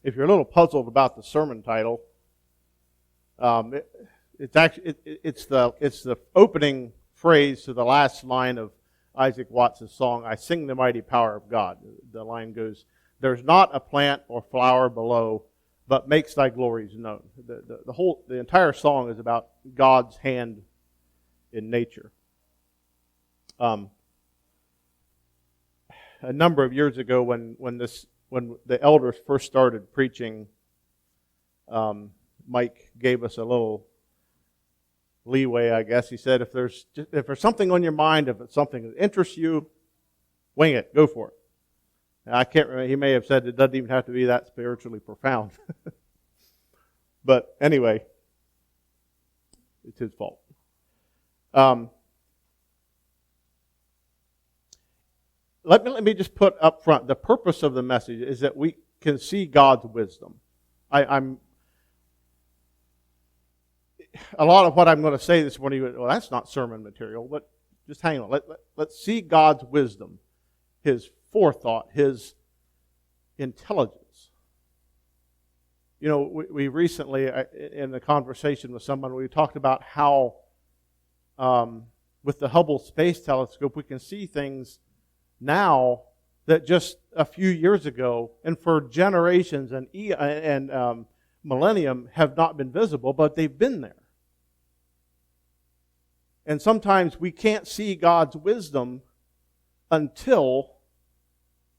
if you're a little puzzled about the sermon title, it's the opening phrase to the last line of Isaac Watts' song, "I Sing the Mighty Power of God." The line goes, "There's not a plant or flower below, but makes thy glories known." The entire song is about God's hand in nature. A number of years ago, when the elders first started preaching, Mike gave us a little leeway, I guess. He said, if there's something on your mind, if it's something that interests you, wing it, go for it. Now, I can't remember, he may have said it doesn't even have to be that spiritually profound. But anyway, it's his fault. Let me just put up front, the purpose of the message is that we can see God's wisdom. A lot of what I'm going to say this morning, well, that's not sermon material, but just hang on. Let's see God's wisdom, His forethought, His intelligence. You know, we recently, in the conversation with someone, we talked about how with the Hubble Space Telescope, we can see things now that just a few years ago, and for generations and millennium, have not been visible, but they've been there. And sometimes we can't see God's wisdom until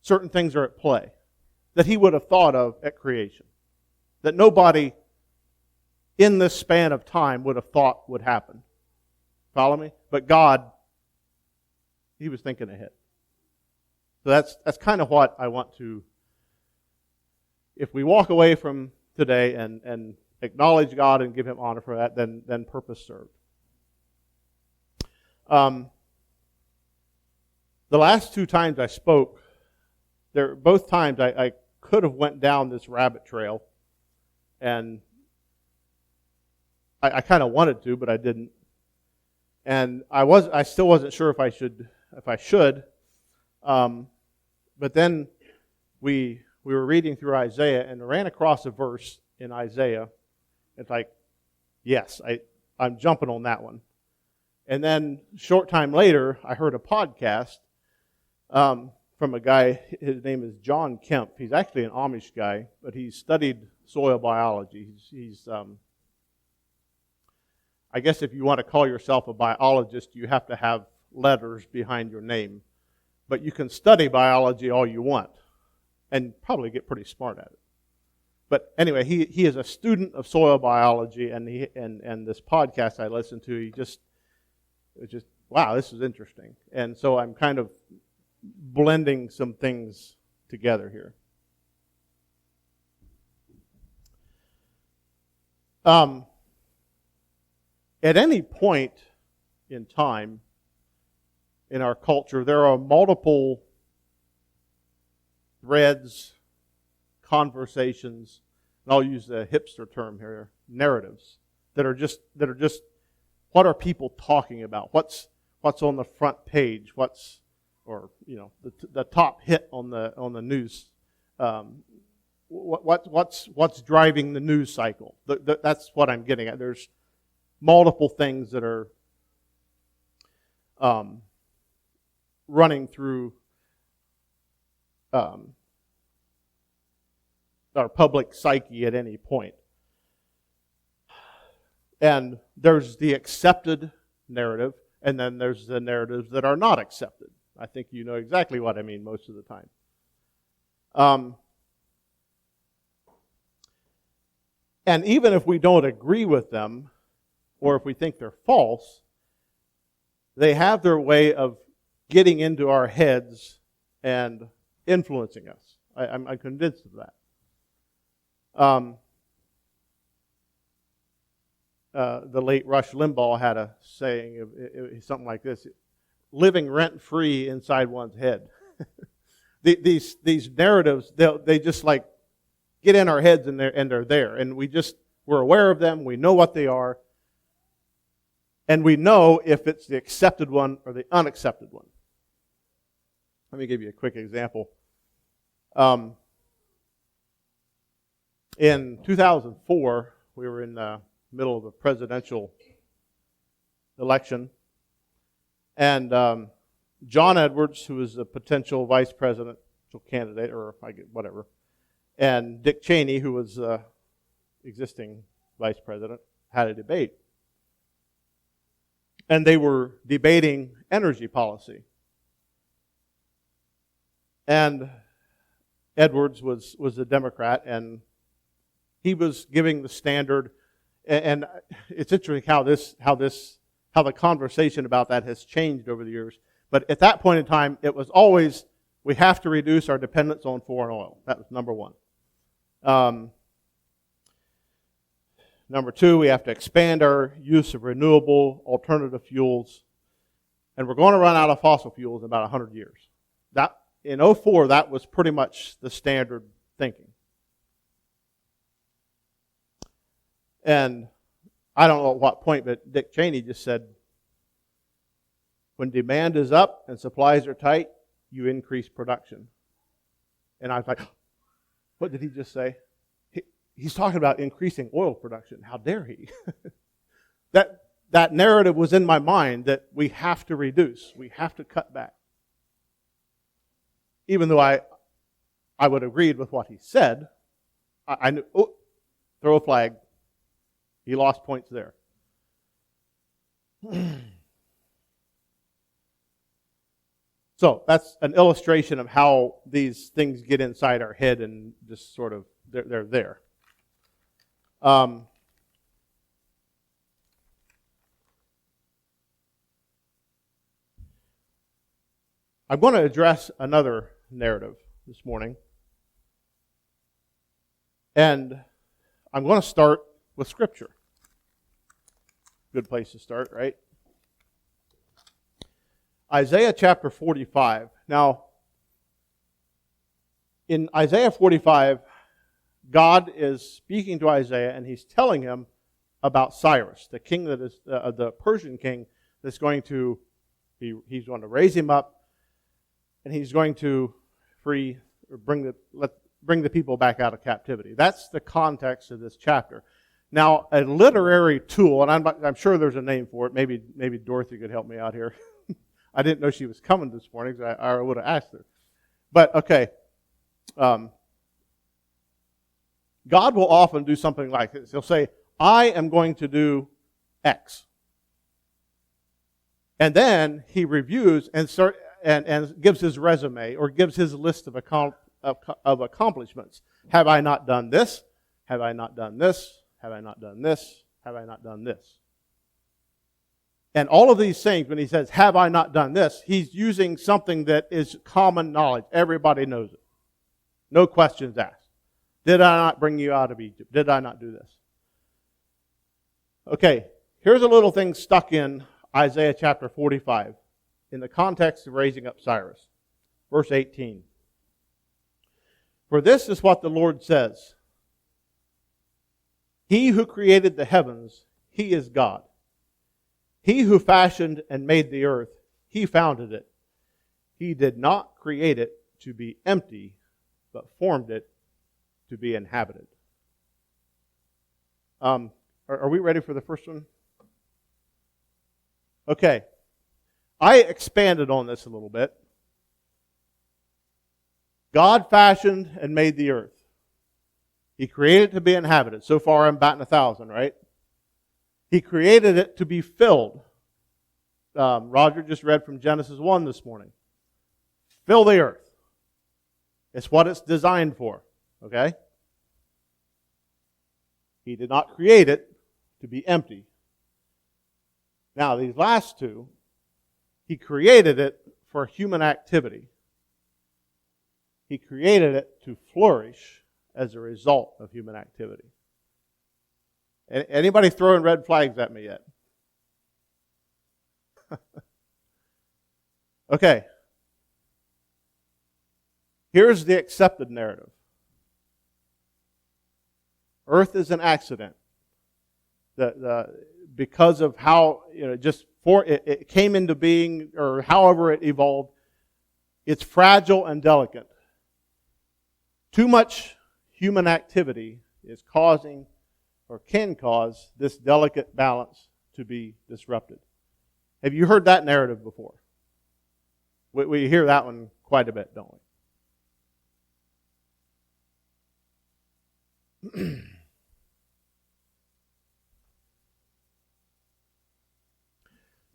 certain things are at play that He would have thought of at creation, that nobody in this span of time would have thought would happen. Follow me? But God, He was thinking ahead. So that's kind of what I want to, if we walk away from today and acknowledge God and give Him honor for that, then purpose served. The last two times I spoke, both times I could have went down this rabbit trail, and I kind of wanted to, but I didn't. And I still wasn't sure if I should. But then we were reading through Isaiah and ran across a verse in Isaiah. It's like, yes, I'm jumping on that one. And then a short time later, I heard a podcast from a guy. His name is John Kemp. He's actually an Amish guy, but he studied soil biology. He's I guess if you want to call yourself a biologist, you have to have letters behind your name. But you can study biology all you want and probably get pretty smart at it. But anyway, he is a student of soil biology, and this podcast I listened to, it was just, wow, this is interesting. And so I'm kind of blending some things together here. At any point in time in our culture, there are multiple threads, conversations, and I'll use the hipster term here, narratives that are just what are people talking about? What's on the front page? The top hit on the news? What's driving the news cycle? That's what I'm getting at. There's multiple things that are running through our public psyche at any point. And there's the accepted narrative, and then there's the narratives that are not accepted. I think you know exactly what I mean most of the time. And even if we don't agree with them, or if we think they're false, they have their way of getting into our heads and influencing us. I'm convinced of that. The late Rush Limbaugh had a saying, something like this: living rent-free inside one's head. These narratives, they just like get in our heads, and they're there, and we're aware of them. We know what they are, and we know if it's the accepted one or the unaccepted one. Let me give you a quick example. In 2004, we were in the middle of a presidential election, and John Edwards, who was a potential vice presidential candidate, or whatever, and Dick Cheney, who was existing vice president, had a debate. And they were debating energy policy. And Edwards was a Democrat, and he was giving the standard. And it's interesting how the conversation about that has changed over the years. But at that point in time, it was always, we have to reduce our dependence on foreign oil. That was number one. Number two, we have to expand our use of renewable alternative fuels. And we're going to run out of fossil fuels in about 100 years. That, in 2004, that was pretty much the standard thinking. And I don't know at what point, but Dick Cheney just said, when demand is up and supplies are tight, you increase production. And I was like, what did he just say? He's talking about increasing oil production. How dare he? That narrative was in my mind that we have to reduce. We have to cut back. Even though I would have agreed with what he said, I knew, throw a flag. He lost points there. So that's an illustration of how these things get inside our head and just sort of, they're there. I'm going to address another narrative this morning. And I'm going to start with Scripture. Good place to start, right? Isaiah chapter 45. Now, in Isaiah 45, God is speaking to Isaiah, and he's telling him about Cyrus, the king that is the Persian king that's going to he's going to raise him up, and he's going to bring the people back out of captivity. That's the context of this chapter. Now, a literary tool, and I'm sure there's a name for it. Maybe Dorothy could help me out here. I didn't know she was coming this morning, so I would have asked her. But okay. God will often do something like this. He'll say, I am going to do X. And then he reviews and gives his resume or gives his list of accomplishments. Have I not done this? Have I not done this? Have I not done this? Have I not done this? And all of these things, when he says, have I not done this, he's using something that is common knowledge. Everybody knows it. No questions asked. Did I not bring you out of Egypt? Did I not do this? Okay, here's a little thing stuck in Isaiah chapter 45 in the context of raising up Cyrus. Verse 18. For this is what the Lord says. He who created the heavens, he is God. He who fashioned and made the earth, he founded it. He did not create it to be empty, but formed it to be inhabited. Are we ready for the first one? Okay. I expanded on this a little bit. God fashioned and made the earth. He created it to be inhabited. So far I'm batting 1,000, right? He created it to be filled. Roger just read from Genesis 1 this morning. Fill the earth. It's what it's designed for. Okay? He did not create it to be empty. Now, these last two, he created it for human activity. He created it to flourish as a result of human activity. Anybody throwing red flags at me yet? Okay. Here's the accepted narrative. Earth is an accident. Because of how, it came into being, or however it evolved, it's fragile and delicate. Too much human activity is causing or can cause this delicate balance to be disrupted. Have you heard that narrative before? We hear that one quite a bit, don't we?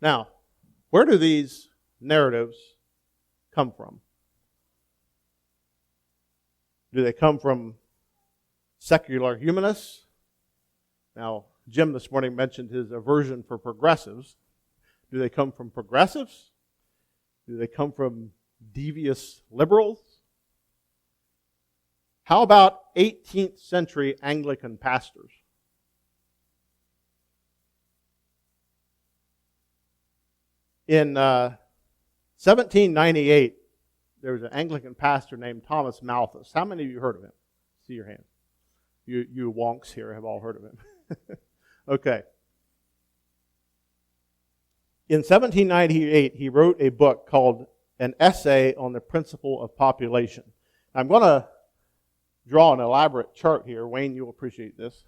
Now, where do these narratives come from? Do they come from secular humanists? Now, Jim this morning mentioned his aversion for progressives. Do they come from progressives? Do they come from devious liberals? How about 18th century Anglican pastors? In 1798, there was an Anglican pastor named Thomas Malthus. How many of you heard of him? See your hand. You wonks here have all heard of him. Okay. In 1798, he wrote a book called An Essay on the Principle of Population. I'm going to draw an elaborate chart here. Wayne, you'll appreciate this.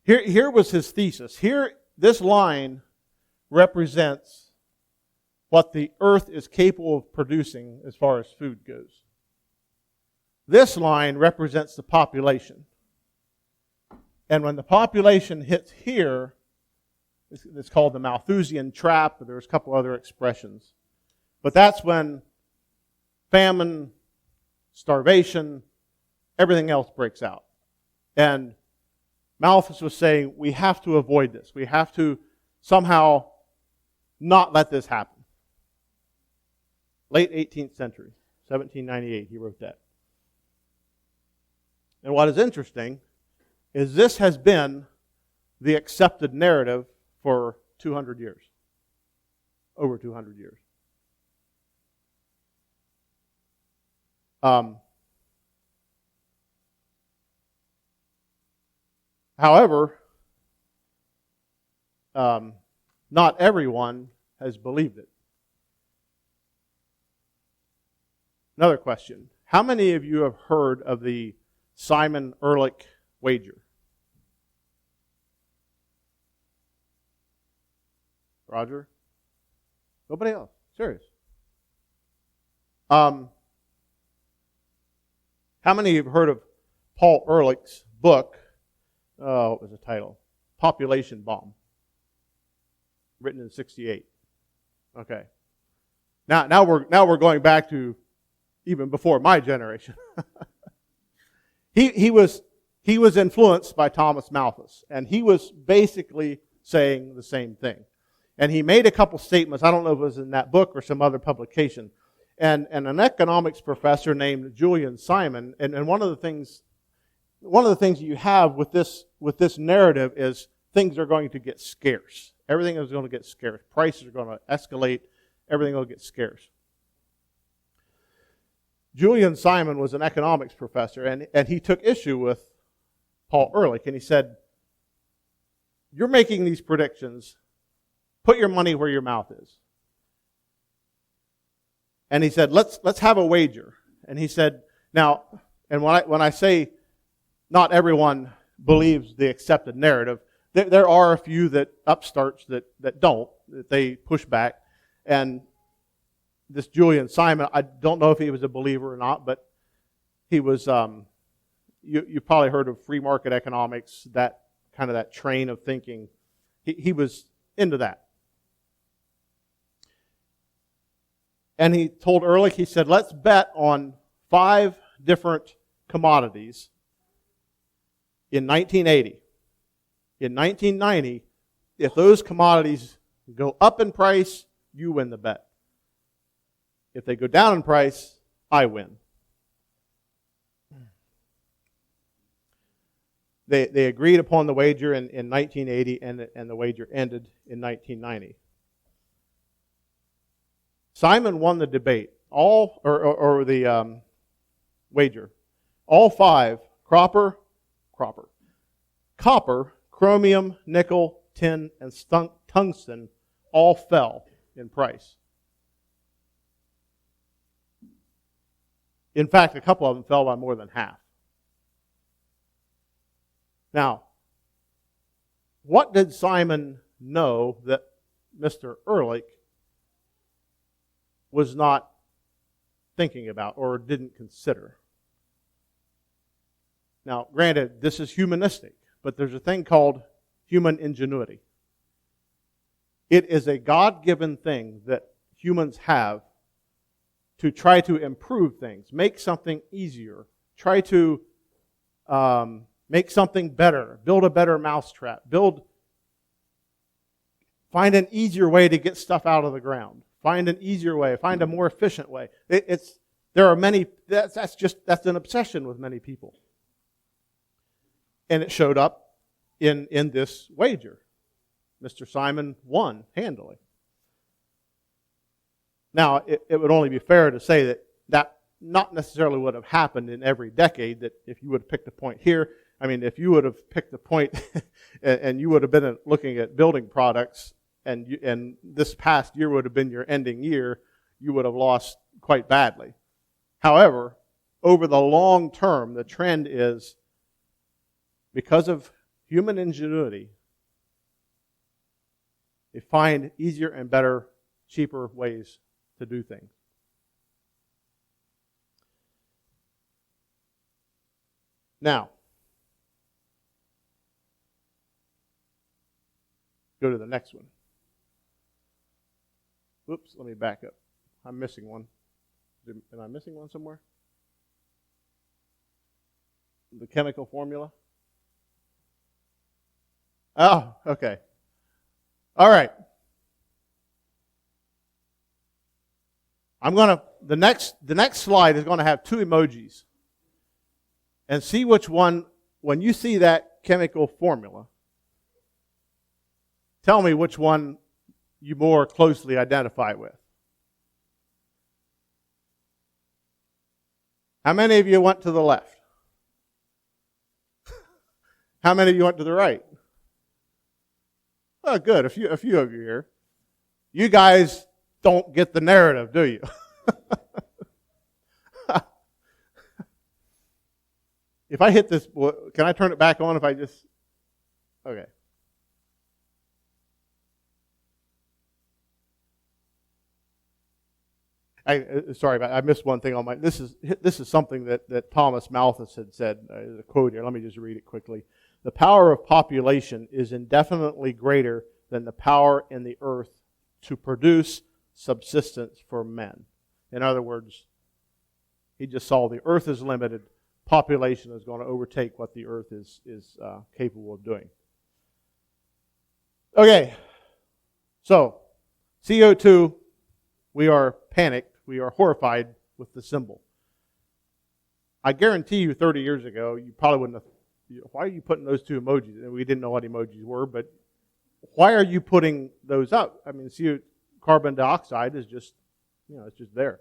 Here was his thesis. Here, this line represents what the earth is capable of producing as far as food goes. This line represents the population. And when the population hits here, it's called the Malthusian Trap, but there's a couple other expressions. But that's when famine, starvation, everything else breaks out. And Malthus was saying, we have to avoid this. We have to somehow not let this happen. Late 18th century, 1798, he wrote that. And what is interesting is this has been the accepted narrative for 200 years. Over 200 years. However, not everyone has believed it. Another question. How many of you have heard of the Simon Ehrlich wager? Roger? Nobody else? Serious? How many have heard of Paul Ehrlich's book? What was the title? Population Bomb. Written in 1968. Okay. Now we're going back to even before my generation. He was influenced by Thomas Malthus, and he was basically saying the same thing. And he made a couple statements. I don't know if it was in that book or some other publication. And an economics professor named Julian Simon, and one of the things you have with this narrative is things are going to get scarce. Everything is going to get scarce. Prices are going to escalate. Everything will get scarce. Julian Simon was an economics professor, and he took issue with Paul Ehrlich, and he said, "You're making these predictions. Put your money where your mouth is." And he said, let's have a wager. And he said, now, and when I say not everyone believes the accepted narrative, there are a few upstarts that don't, that they push back. And this Julian Simon, I don't know if he was a believer or not, but he was, you probably heard of free market economics, that kind of that train of thinking. He was into that. And he told Ehrlich, he said, let's bet on 5 different commodities in 1980. In 1990, if those commodities go up in price, you win the bet. If they go down in price, I win. They agreed upon the wager in 1980, and the wager ended in 1990. Simon won the debate, the wager. All 5, copper, chromium, nickel, tin, and tungsten, all fell in price. In fact, a couple of them fell by more than half. Now, what did Simon know that Mr. Ehrlich was not thinking about or didn't consider? Now, granted, this is humanistic, but there's a thing called human ingenuity. It is a God-given thing that humans have to try to improve things, make something easier, try to make something better, build a better mousetrap, find an easier way to get stuff out of the ground, find an easier way, find a more efficient way. There are many. That's an obsession with many people, and it showed up in this wager. Mr. Simon won handily. Now, it would only be fair to say that not necessarily would have happened in every decade, that if you would have picked a point here, if you would have picked a point and you would have been looking at building products and this past year would have been your ending year, you would have lost quite badly. However, over the long term, the trend is, because of human ingenuity, they find easier and better, cheaper ways to do things. Now, go to the next one. Whoops, let me back up. I'm missing one. Am I missing one somewhere? The chemical formula? Oh, okay. All right. The next slide is going to have two emojis. And see which one, when you see that chemical formula, tell me which one you more closely identify with. How many of you went to the left? How many of you went to the right? Oh, good. A few of you here. You guys don't get the narrative, do you? If I hit this, can I turn it back on if I just... Okay. I missed one thing on my... This is something that Thomas Malthus had said. There's a quote here. Let me just read it quickly. The power of population is indefinitely greater than the power in the earth to produce subsistence for men. In other words, he just saw the earth is limited. Population is going to overtake what the earth is capable of doing. Okay, so CO2, we are panicked, we are horrified with the symbol. I guarantee you 30 years ago, you probably wouldn't have, why are you putting those two emojis? And we didn't know what emojis were, but why are you putting those up? Carbon dioxide is just, it's just there.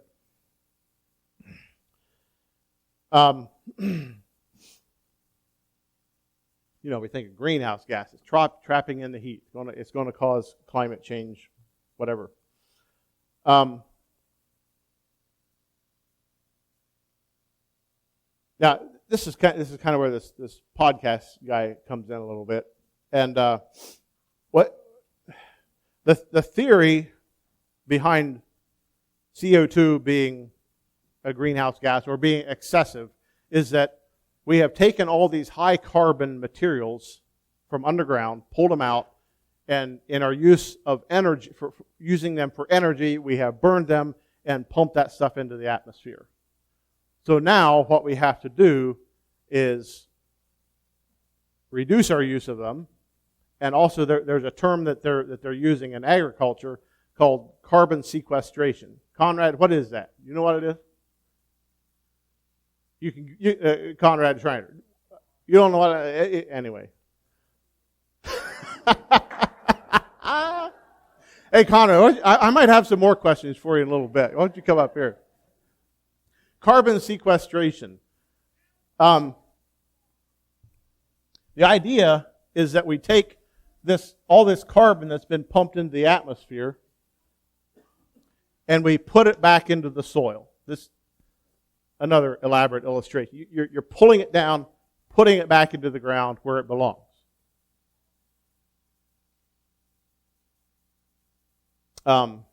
We think of greenhouse gases, trapping in the heat. It's going to cause climate change, whatever. Now, this is kind of where this podcast guy comes in a little bit, and what the theory behind CO2 being a greenhouse gas or being excessive is that we have taken all these high carbon materials from underground, pulled them out, and in our use of energy, for using them for energy, we have burned them and pumped that stuff into the atmosphere. So now what we have to do is reduce our use of them, and also there's a term that they're using in agriculture called carbon sequestration. Conrad, what is that? You know what it is? Conrad Schreiner. You don't know what anyway. Hey, Conrad, I might have some more questions for you in a little bit. Why don't you come up here? Carbon sequestration. The idea is that we take all this carbon that's been pumped into the atmosphere and we put it back into the soil. another elaborate illustration. You're pulling it down, putting it back into the ground where it belongs. And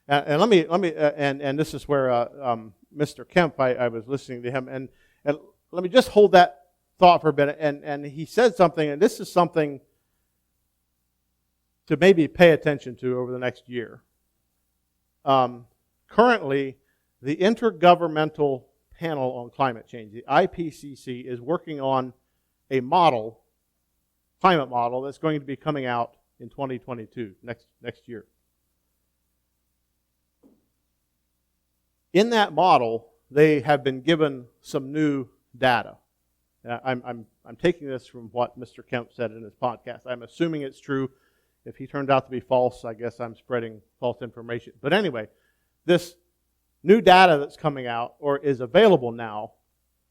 let me, and this is where Mr. Kemp, I was listening to him, and let me just hold that thought for a bit. And he said something, and this is something to maybe pay attention to over the next year. Currently, the Intergovernmental Panel on Climate Change, the IPCC, is working on a model, climate model, that's going to be coming out in 2022, next year. In that model, they have been given some new data. I'm taking this from what Mr. Kemp said in his podcast. I'm assuming it's true. If he turned out to be false, I guess I'm spreading false information. But anyway, this new data that's coming out, or is available now,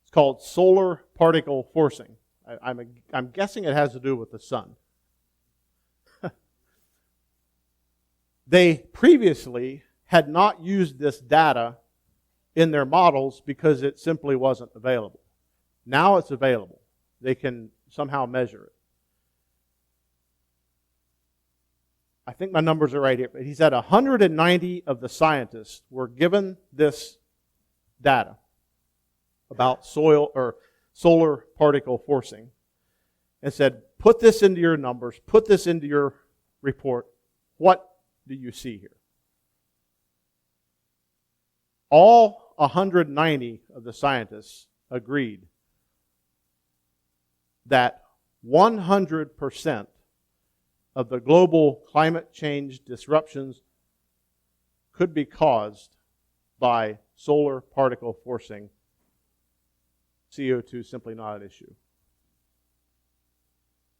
it's called solar particle forcing. I'm guessing it has to do with the sun. They previously had not used this data in their models because it simply wasn't available. Now it's available. They can somehow measure it. I think my numbers are right here, but he said 190 of the scientists were given this data about solar particle forcing and said, put this into your numbers, put this into your report. What do you see here? All 190 of the scientists agreed that 100% of the global climate change disruptions could be caused by solar particle forcing. CO2 is simply not an issue.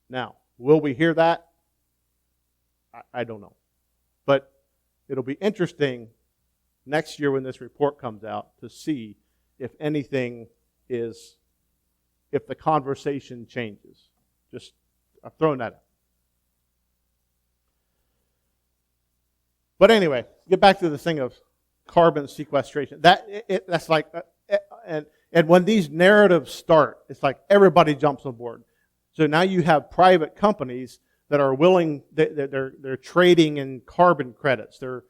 Now, will we hear that? I don't know. But it'll be interesting next year when this report comes out to see if anything is, if the conversation changes. Just, I've thrown that out. But anyway, get back to the thing of carbon sequestration. That's like, and when these narratives start, it's like everybody jumps on board. So now you have private companies that are willing, they're trading in carbon credits. They're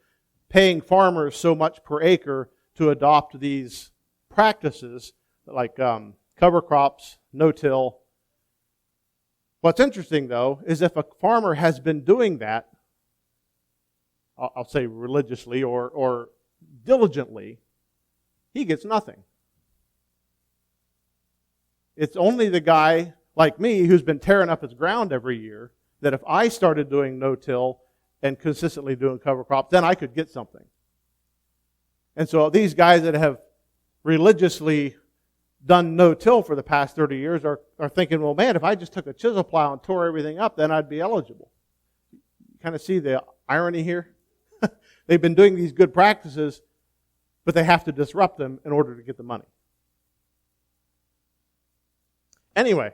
paying farmers so much per acre to adopt these practices like cover crops, no-till. What's interesting, though, is if a farmer has been doing that, I'll say religiously or diligently, he gets nothing. It's only the guy like me who's been tearing up his ground every year that if I started doing no-till and consistently doing cover crops, then I could get something. And so these guys that have religiously done no-till for the past 30 years are thinking, well, man, if I just took a chisel plow and tore everything up, then I'd be eligible. You kind of see the irony here? They've been doing these good practices, but they have to disrupt them in order to get the money. Anyway,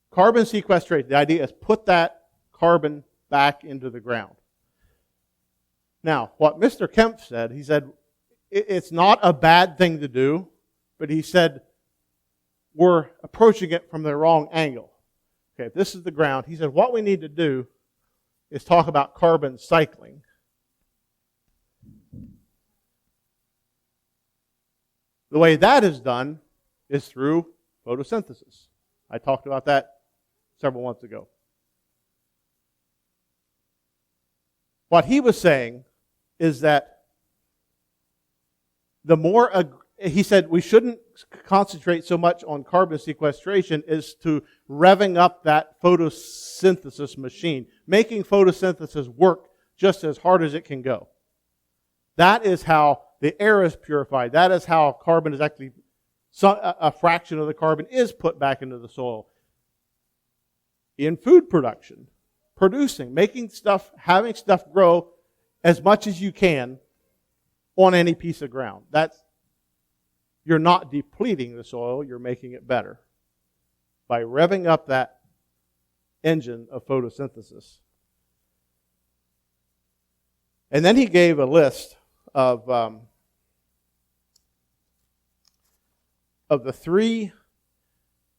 carbon sequestration, the idea is put that carbon back into the ground. Now, what Mr. Kemp said, he said, it's not a bad thing to do, but he said, we're approaching it from the wrong angle. Okay, if this is the ground, he said, what we need to do is talk about carbon cycling. The way that is done is through photosynthesis. I talked about that several months ago. What he was saying is that the more, he said we shouldn't concentrate so much on carbon sequestration as to revving up that photosynthesis machine, making photosynthesis work just as hard as it can go. That is how the air is purified. That is how carbon is actually, a fraction of the carbon is put back into the soil. In food production, producing, making stuff, having stuff grow as much as you can on any piece of ground. You're not depleting the soil, you're making it better by revving up that engine of photosynthesis. And then he gave a list of of the three,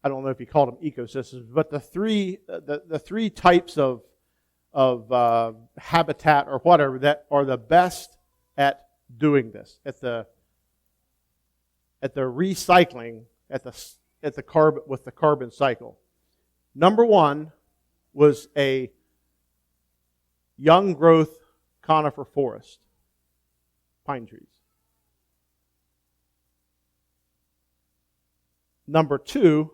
I don't know if you call them ecosystems, but the three types of habitat or whatever that are the best at doing this, at the recycling, at the carbon with the carbon cycle. Number one was a young growth conifer forest, pine trees. Number two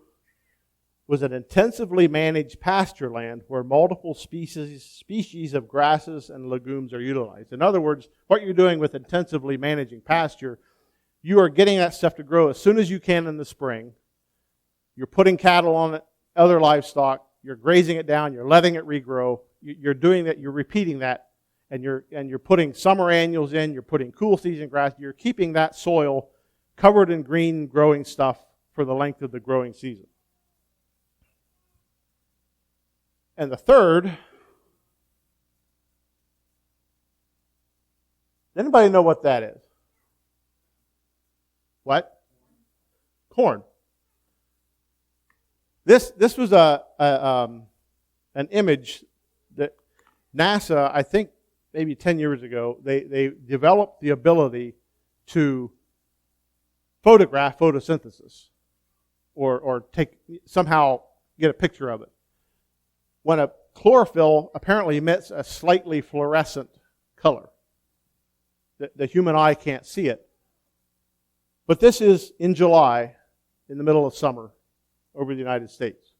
was an intensively managed pasture land where multiple species of grasses and legumes are utilized. In other words, what you're doing with intensively managing pasture, you are getting that stuff to grow as soon as you can in the spring. You're putting cattle on it, other livestock, you're grazing it down, you're letting it regrow. You're doing that, you're repeating that, and you're putting summer annuals in, you're putting cool season grass, you're keeping that soil covered in green growing stuff for the length of the growing season. And the third, does anybody know what that is? What? Corn. This was an image that NASA, I think maybe 10 years ago, they developed the ability to photograph photosynthesis or somehow get a picture of it. When a chlorophyll apparently emits a slightly fluorescent color. The human eye can't see it. But this is in July, in the middle of summer, over the United States.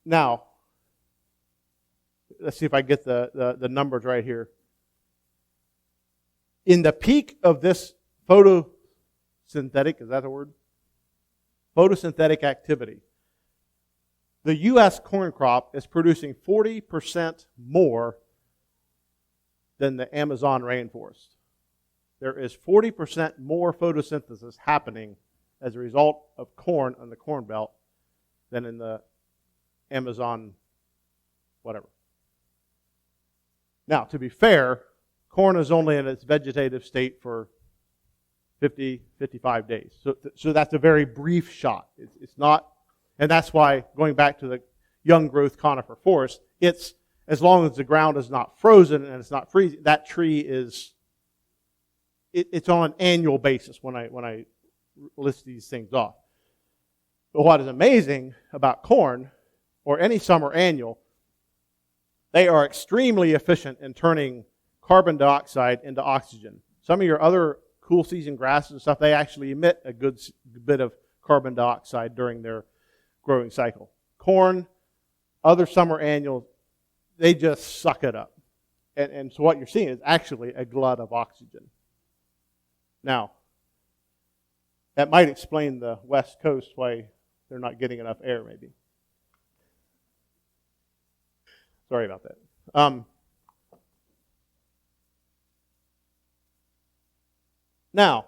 Now, let's see if I get the numbers right here. In the peak of this photosynthetic, is that a word? Photosynthetic activity, the U.S. corn crop is producing 40% more than the Amazon rainforest. There is 40% more photosynthesis happening as a result of corn on the Corn Belt than in the Amazon whatever. Now, to be fair, corn is only in its vegetative state for 55 days. So that's a very brief shot. It's not, and that's why, going back to the young growth conifer forest, it's, as long as the ground is not frozen and it's not freezing, that tree is, it's on an annual basis when I list these things off. But what is amazing about corn, or any summer annual, they are extremely efficient in turning carbon dioxide into oxygen. Some of your other cool season grasses and stuff, they actually emit a good bit of carbon dioxide during their growing cycle. Corn, other summer annuals, they just suck it up. And so what you're seeing is actually a glut of oxygen. Now, that might explain the West Coast, why they're not getting enough air, maybe. Sorry about that. Now,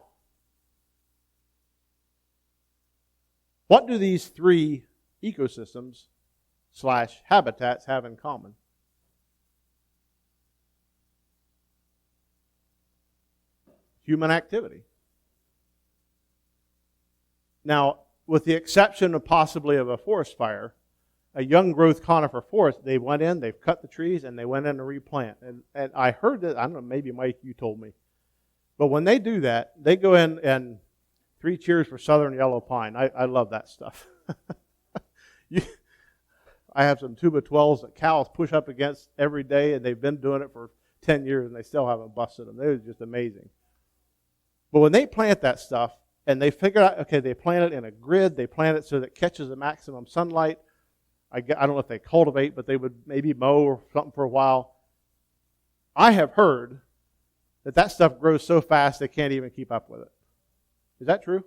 what do these three ecosystems / habitats have in common? Human activity. Now, with the exception of possibly of a forest fire, a young growth conifer forest, they went in, they've cut the trees, and they went in to replant. And I heard that, I don't know, maybe Mike, you told me. But when they do that, they go in and 3 cheers for Southern Yellow Pine. I love that stuff. I have some tuba 12s that cows push up against every day, and they've been doing it for 10 years, and they still haven't busted them. They're just amazing. But when they plant that stuff, and they figure out, okay, they plant it in a grid, they plant it so that it catches the maximum sunlight. I don't know if they cultivate, but they would maybe mow or something for a while. I have heard that stuff grows so fast they can't even keep up with it. Is that true?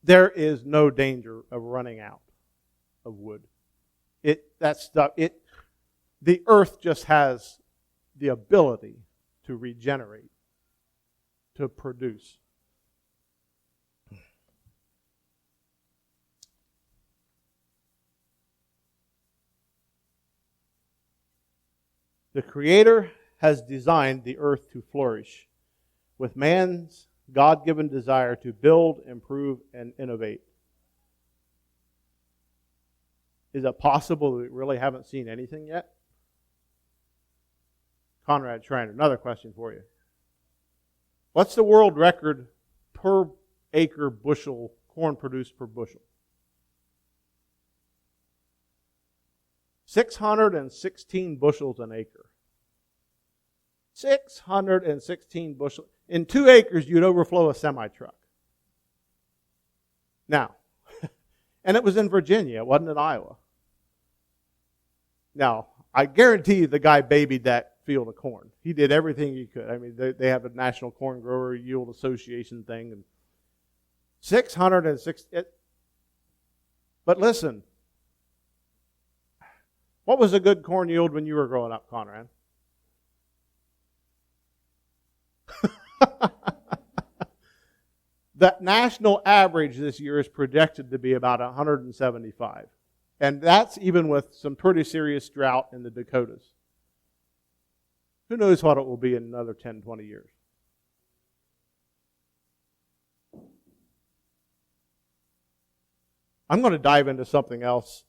There is no danger of running out of wood. The earth just has the ability to regenerate, to produce. The Creator has designed the earth to flourish, with man's God-given desire to build, improve, and innovate. Is it possible we really haven't seen anything yet? Conrad Schreiner, another question for you. What's the world record per acre bushel, corn produced per bushel? 616 bushels an acre. 616 bushels. In 2 acres, you'd overflow a semi-truck. Now, and it was in Virginia, it wasn't in Iowa. Now, I guarantee you the guy babied that field of corn. He did everything he could. I mean, they have a National Corn Grower Yield Association thing. And 606. But listen, what was a good corn yield when you were growing up, Conrad? The national average this year is projected to be about 175. And that's even with some pretty serious drought in the Dakotas. Who knows what it will be in another 10, 20 years? I'm going to dive into something else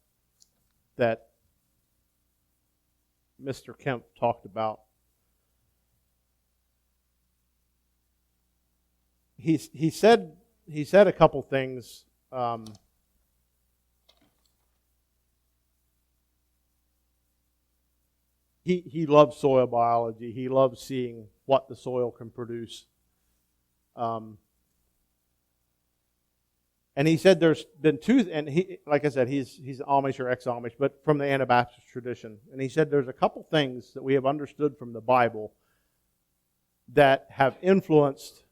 that Mr. Kemp talked about. He said a couple things. He loves soil biology. He loves seeing what the soil can produce. And he said there's been two, and he, like I said, he's Amish or ex-Amish, but from the Anabaptist tradition. And he said there's a couple things that we have understood from the Bible that have influenced,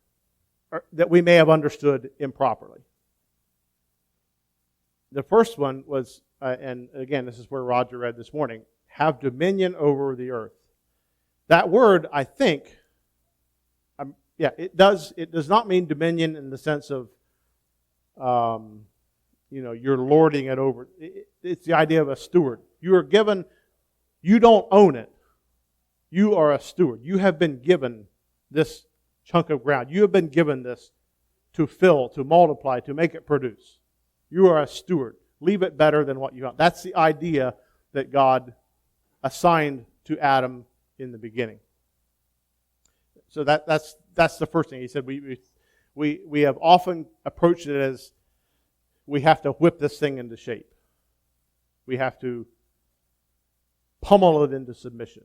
or that we may have understood improperly. The first one was, and again, this is where Roger read this morning, have dominion over the earth. That word, I think, it does not mean dominion in the sense of, you're lording it over. It's the idea of a steward. You are given, you don't own it. You are a steward. You have been given this chunk of ground. You have been given this to fill, to multiply, to make it produce. You are a steward. Leave it better than what you have. That's the idea that God assigned to Adam in the beginning. So that's the first thing. He said we have often approached it as we have to whip this thing into shape. We have to pummel it into submission.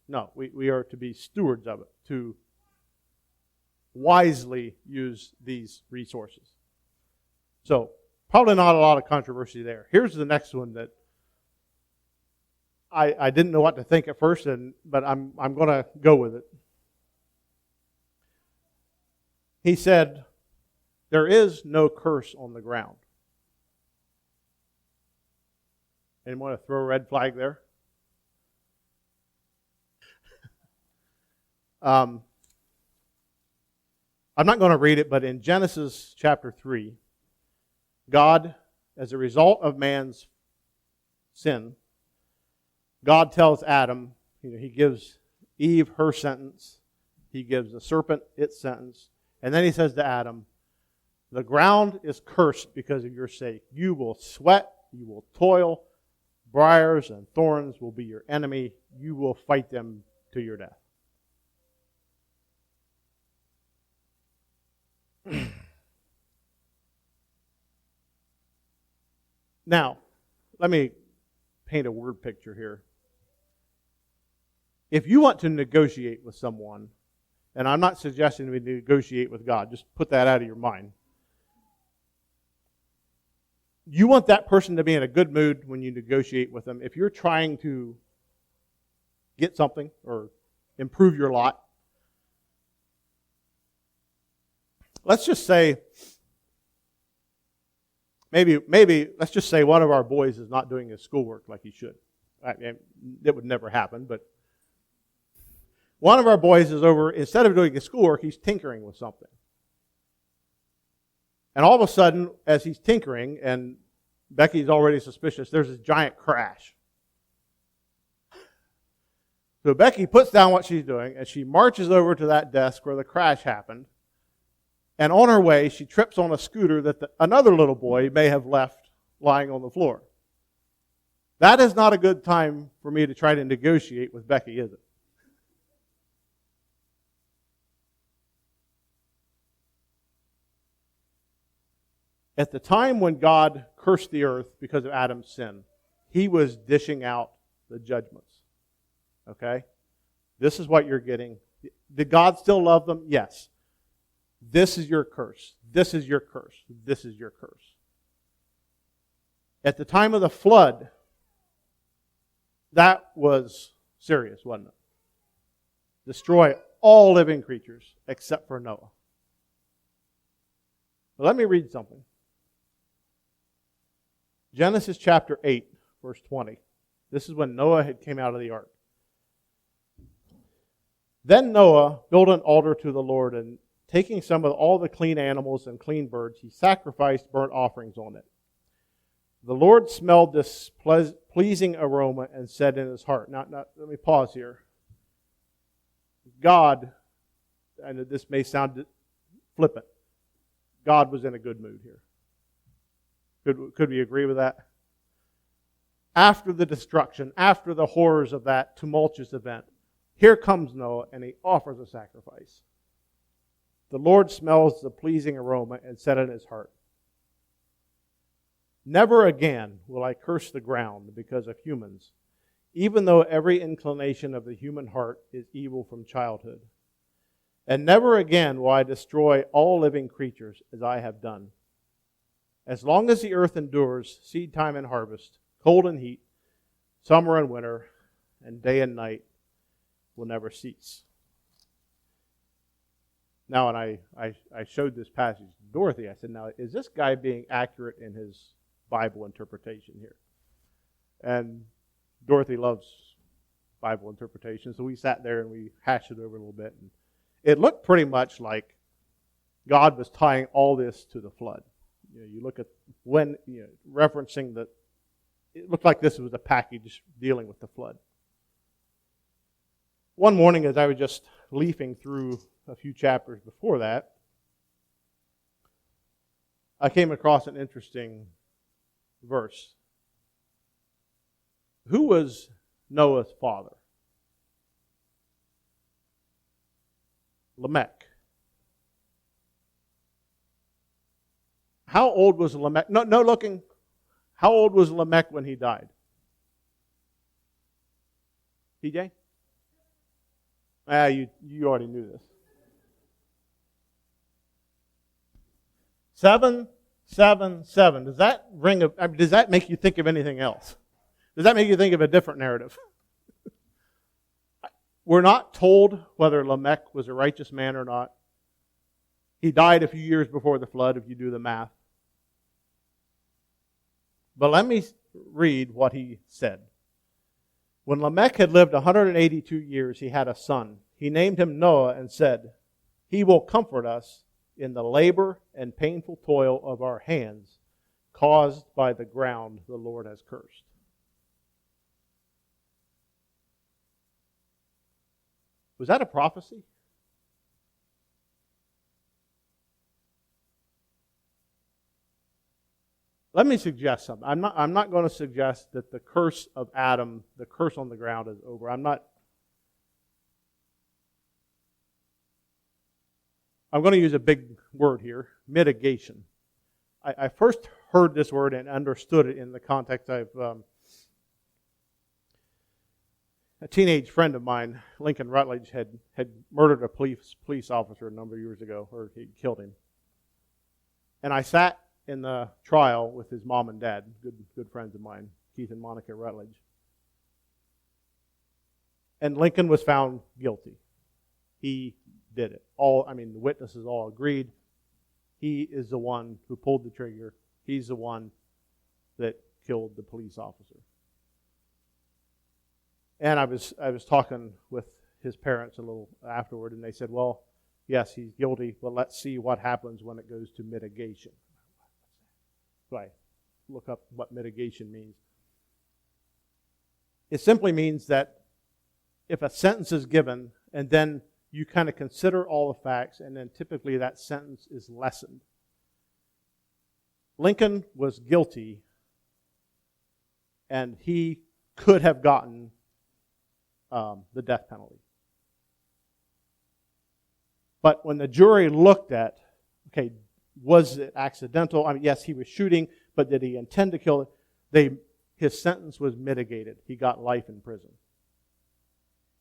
No, we are to be stewards of it, to wisely use these resources. So, probably not a lot of controversy there. Here's the next one that I didn't know what to think at first, but I'm going to go with it. He said, there is no curse on the ground. Anyone want to throw a red flag there? I'm not going to read it, but in Genesis chapter 3, God, as a result of man's sin, God tells Adam, he gives Eve her sentence, he gives the serpent its sentence, and then he says to Adam, the ground is cursed because of your sake. You will sweat, you will toil, briars and thorns will be your enemy. You will fight them to your death. Now, let me paint a word picture here. If you want to negotiate with someone, and I'm not suggesting we negotiate with God, just put that out of your mind. You want that person to be in a good mood when you negotiate with them. If you're trying to get something or improve your lot, let's just say, maybe let's just say one of our boys is not doing his schoolwork like he should. That would never happen, but one of our boys is over, instead of doing his schoolwork, he's tinkering with something. And all of a sudden, as he's tinkering, and Becky's already suspicious, there's this giant crash. So Becky puts down what she's doing, and she marches over to that desk where the crash happened. And on her way, she trips on a scooter that another little boy may have left lying on the floor. That is not a good time for me to try to negotiate with Becky, is it? At the time when God cursed the earth because of Adam's sin, He was dishing out the judgments. Okay? This is what you're getting. Did God still love them? Yes. This is your curse. This is your curse. This is your curse. At the time of the flood, that was serious, wasn't it? Destroy all living creatures except for Noah. But let me read something. Genesis chapter 8, verse 20. This is when Noah had came out of the ark. Then Noah built an altar to the Lord, and taking some of all the clean animals and clean birds, he sacrificed burnt offerings on it. The Lord smelled this pleasing aroma and said in his heart. Now, let me pause here. God, and this may sound flippant, God was in a good mood here. Could we agree with that? After the destruction, after the horrors of that tumultuous event, here comes Noah and he offers a sacrifice. The Lord smells the pleasing aroma and said in his heart, "Never again will I curse the ground because of humans, even though every inclination of the human heart is evil from childhood. And never again will I destroy all living creatures as I have done. As long as the earth endures, seed time and harvest, cold and heat, summer and winter, and day and night will never cease." Now, and I showed this passage to Dorothy. I said, now, is this guy being accurate in his Bible interpretation here? And Dorothy loves Bible interpretation, so we sat there and we hashed it over a little bit. And it looked pretty much like God was tying all this to the flood. You look at when, referencing that, it looked like this was a package dealing with the flood. One morning, as I was just leafing through a few chapters before that, I came across an interesting verse. Who was Noah's father? Lamech. How old was Lamech? No looking. How old was Lamech when he died? PJ? You already knew this. 777. Does that make you think of anything else? Does that make you think of a different narrative? We're not told whether Lamech was a righteous man or not. He died a few years before the flood, if you do the math. But let me read what he said. When Lamech had lived 182 years, he had a son. He named him Noah and said, "He will comfort us in the labor and painful toil of our hands, caused by the ground the Lord has cursed." Was that a prophecy? Let me suggest something. I'm not going to suggest that the curse of Adam, the curse on the ground, is over. I'm going to use a big word here, mitigation. I first heard this word and understood it in the context of a teenage friend of mine, Lincoln Rutledge, had murdered a police officer a number of years ago, or he killed him. And I sat in the trial with his mom and dad, good friends of mine, Keith and Monica Rutledge. And Lincoln was found guilty. He did it. The witnesses all agreed. He is the one who pulled the trigger. He's the one that killed the police officer. And I was talking with his parents a little afterward, and they said, well, yes, he's guilty, but let's see what happens when it goes to mitigation. So I look up what mitigation means. It simply means that if a sentence is given and then you kind of consider all the facts, and then typically that sentence is lessened. Lincoln was guilty, and he could have gotten the death penalty. But when the jury looked at, okay, was it accidental? I mean, yes, he was shooting, but did he intend to kill it? His sentence was mitigated. He got life in prison.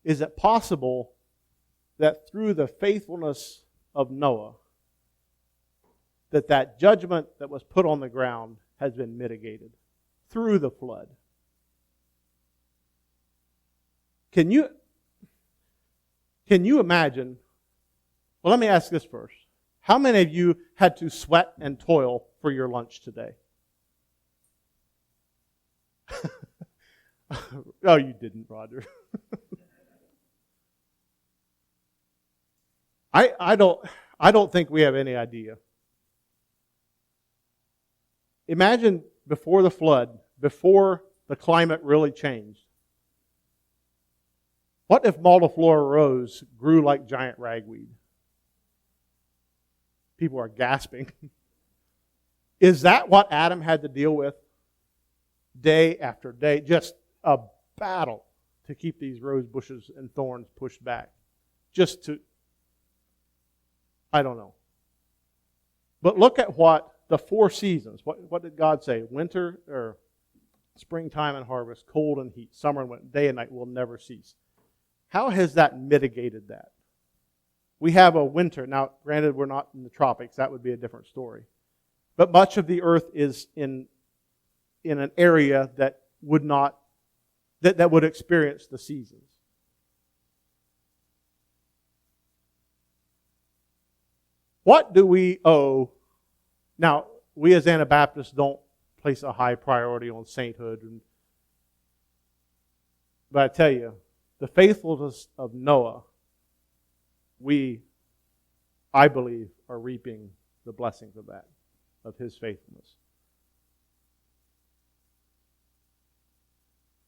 Is it possible that through the faithfulness of Noah, that judgment that was put on the ground has been mitigated through the flood? Can you imagine? Well, let me ask this first. How many of you had to sweat and toil for your lunch today? Oh, you didn't, Roger. I don't think we have any idea. Imagine before the flood, before the climate really changed. What if multiflora rose grew like giant ragweed? People are gasping. Is that what Adam had to deal with? Day after day, just a battle to keep these rose bushes and thorns pushed back. I don't know. But look at what the four seasons, what did God say? Winter, or springtime and harvest, cold and heat, summer and winter, day and night will never cease. How has that mitigated that? We have a winter. Now, granted, we're not in the tropics. That would be a different story. But much of the earth is in an area that would not, that would experience the seasons. What do we owe? Now, we as Anabaptists don't place a high priority on sainthood. But I tell you, the faithfulness of Noah, I believe, are reaping the blessings of that, of his faithfulness.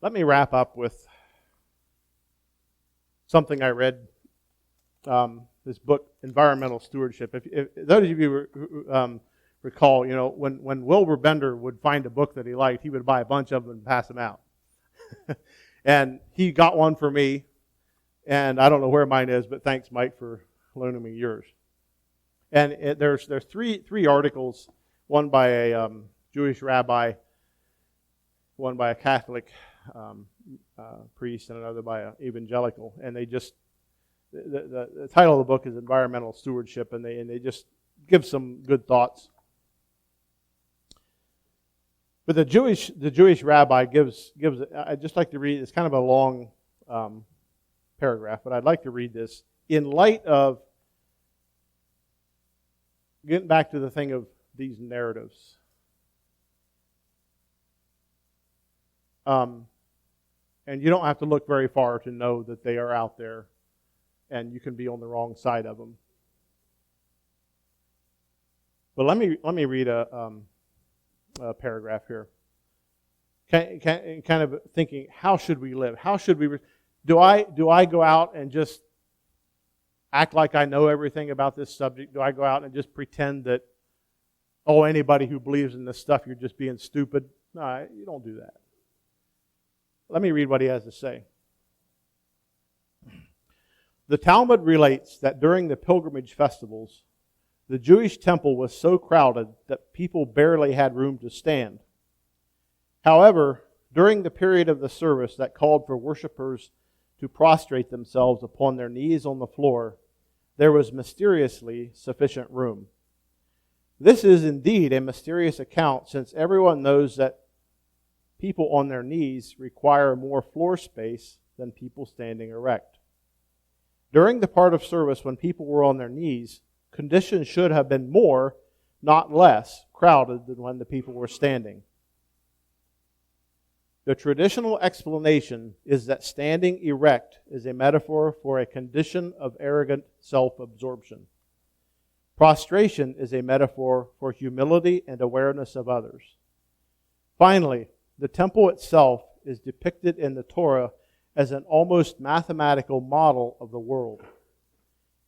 Let me wrap up with something I read, this book, Environmental Stewardship. If those of you recall, when Wilbur Bender would find a book that he liked, he would buy a bunch of them and pass them out. And he got one for me, and I don't know where mine is, but thanks, Mike, for loaning me yours. And there's three articles, one by a Jewish rabbi, one by a Catholic priest, and another by an evangelical. And they just the title of the book is Environmental Stewardship, and they just give some good thoughts. But the Jewish rabbi gives. I'd just like to read. It's kind of a long paragraph, but I'd like to read this in light of getting back to the thing of these narratives. And you don't have to look very far to know that they are out there, and you can be on the wrong side of them. But let me read a paragraph here. Kind of thinking, how should we live? How should we? Do I go out and just act like I know everything about this subject? Do I go out and just pretend that, anybody who believes in this stuff, you're just being stupid? No, you don't do that. Let me read what he has to say. The Talmud relates that during the pilgrimage festivals, the Jewish temple was so crowded that people barely had room to stand. However, during the period of the service that called for worshipers to prostrate themselves upon their knees on the floor, there was mysteriously sufficient room. This is indeed a mysterious account, since everyone knows that people on their knees require more floor space than people standing erect. During the part of service when people were on their knees, conditions should have been more, not less, crowded than when the people were standing. The traditional explanation is that standing erect is a metaphor for a condition of arrogant self-absorption. Prostration is a metaphor for humility and awareness of others. Finally, the temple itself is depicted in the Torah as an almost mathematical model of the world.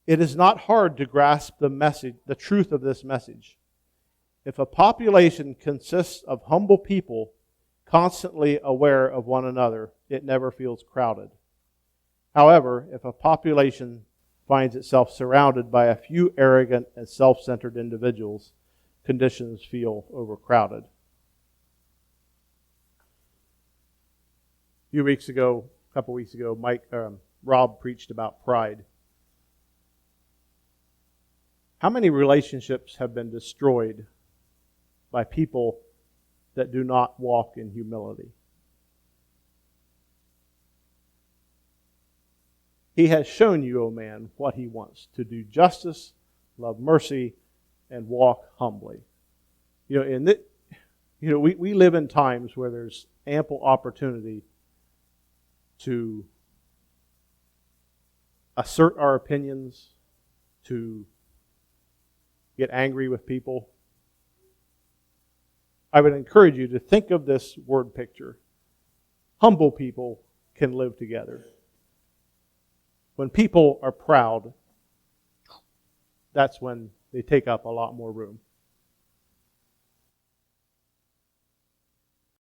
It is not hard to grasp the truth of this message. If a population consists of humble people constantly aware of one another, it never feels crowded. However, if a population finds itself surrounded by a few arrogant and self-centered individuals, conditions feel overcrowded. A couple weeks ago, Rob preached about pride. How many relationships have been destroyed by people that do not walk in humility? He has shown you, O man, what he wants: to do justice, love mercy, and walk humbly. We live in times where there's ample opportunity to assert our opinions, to get angry with people. I would encourage you to think of this word picture. Humble people can live together. When people are proud, that's when they take up a lot more room.